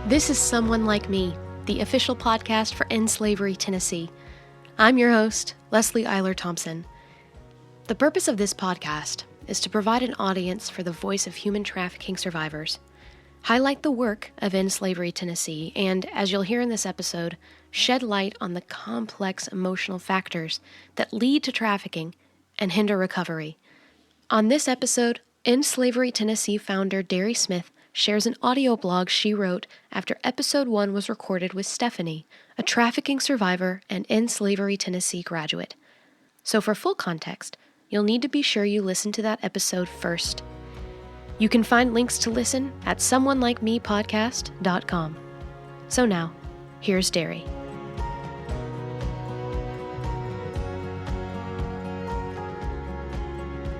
This is Someone Like Me, the official podcast for End Slavery Tennessee. I'm your host, Leslie Eiler Thompson. The purpose of this podcast is to provide an audience for the voice of human trafficking survivors, highlight the work of End Slavery Tennessee, and, as you'll hear in this episode, shed light on the complex emotional factors that lead to trafficking and hinder recovery. On this episode, End Slavery Tennessee founder Derri Smith shares an audio blog she wrote after episode 1 was recorded with Stephanie, a trafficking survivor and End Slavery Tennessee graduate. So for full context, you'll need to be sure you listen to that episode first. You can find links to listen at someonelikemepodcast.com. So now, here's Derri.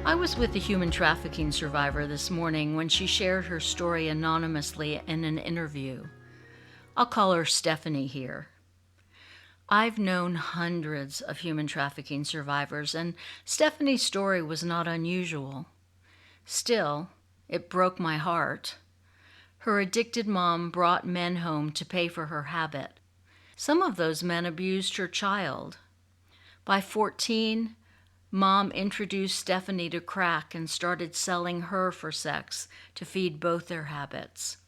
I was with a human trafficking survivor this morning when she shared her story anonymously in an interview. I'll call her Stephanie here. I've known hundreds of human trafficking survivors, and Stephanie's story was not unusual. Still, it broke my heart. Her addicted mom brought men home to pay for her habit. Some of those men abused her child. By 14, Mom introduced Stephanie to crack and started selling her for sex to feed both their habits.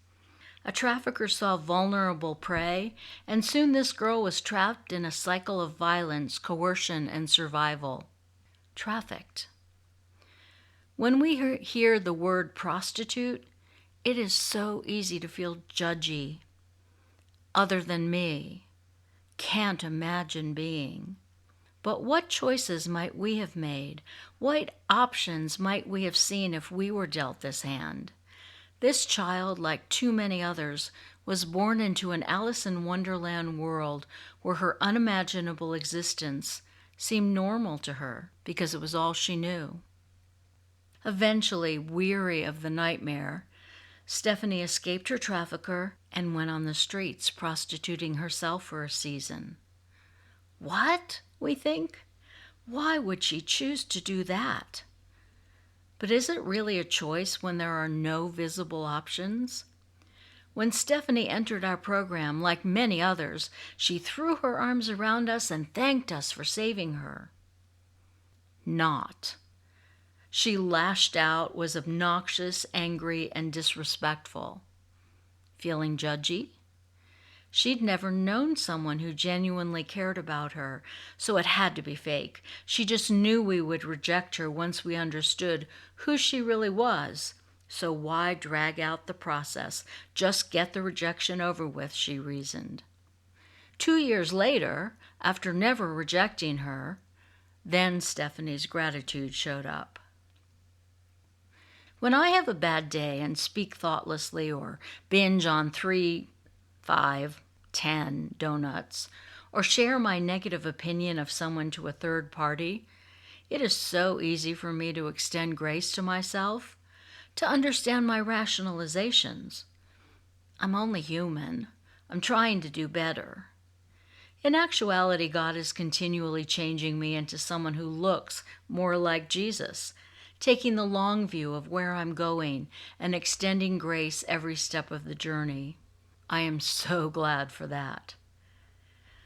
A trafficker saw vulnerable prey, and soon this girl was trapped in a cycle of violence, coercion, and survival. Trafficked. When we hear the word prostitute, it is so easy to feel judgy. Other than me. Can't imagine being. But what choices might we have made? What options might we have seen if we were dealt this hand? This child, like too many others, was born into an Alice in Wonderland world where her unimaginable existence seemed normal to her because it was all she knew. Eventually, weary of the nightmare, Stephanie escaped her trafficker and went on the streets prostituting herself for a season. What? We think, why would she choose to do that? But is it really a choice when there are no visible options? When Stephanie entered our program, like many others, she threw her arms around us and thanked us for saving her. Not. She lashed out, was obnoxious, angry, and disrespectful. Feeling judgy? She'd never known someone who genuinely cared about her, so it had to be fake. She just knew we would reject her once we understood who she really was. So why drag out the process? Just get the rejection over with, she reasoned. 2 years later, after never rejecting her, then Stephanie's gratitude showed up. When I have a bad day and speak thoughtlessly or binge on 3, 5, 10 donuts, or share my negative opinion of someone to a third party, it is so easy for me to extend grace to myself, to understand my rationalizations. I'm only human. I'm trying to do better. In actuality, God is continually changing me into someone who looks more like Jesus, taking the long view of where I'm going and extending grace every step of the journey. I am so glad for that.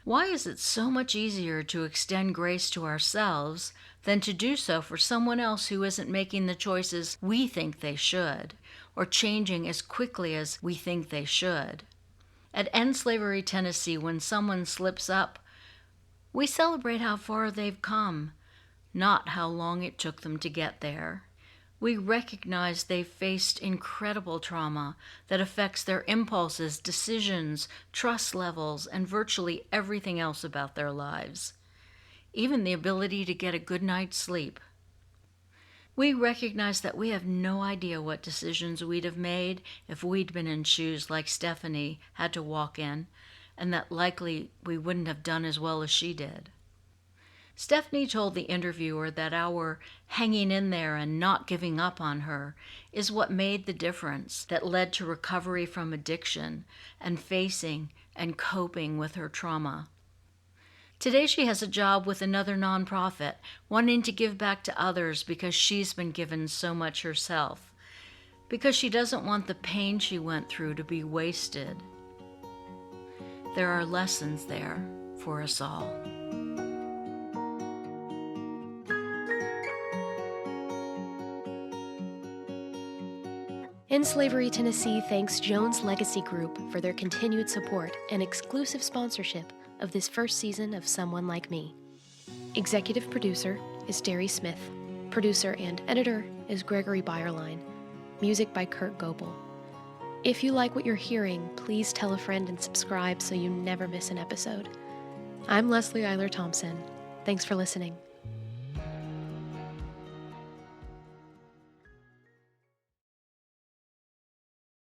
Why is it so much easier to extend grace to ourselves than to do so for someone else who isn't making the choices we think they should, or changing as quickly as we think they should? At End Slavery Tennessee, when someone slips up, we celebrate how far they've come, not how long it took them to get there. We recognize they've faced incredible trauma that affects their impulses, decisions, trust levels, and virtually everything else about their lives, even the ability to get a good night's sleep. We recognize that we have no idea what decisions we'd have made if we'd been in shoes like Stephanie had to walk in, and that likely we wouldn't have done as well as she did. Stephanie told the interviewer that our hanging in there and not giving up on her is what made the difference that led to recovery from addiction and facing and coping with her trauma. Today she has a job with another nonprofit, wanting to give back to others because she's been given so much herself, because she doesn't want the pain she went through to be wasted. There are lessons there for us all. End Slavery Tennessee thanks Jones Legacy Group for their continued support and exclusive sponsorship of this first season of Someone Like Me. Executive producer is Derri Smith. Producer and editor is Gregory Byerline. Music by Kurt Goebel. If you like what you're hearing, please tell a friend and subscribe so you never miss an episode. I'm Leslie Eiler Thompson. Thanks for listening.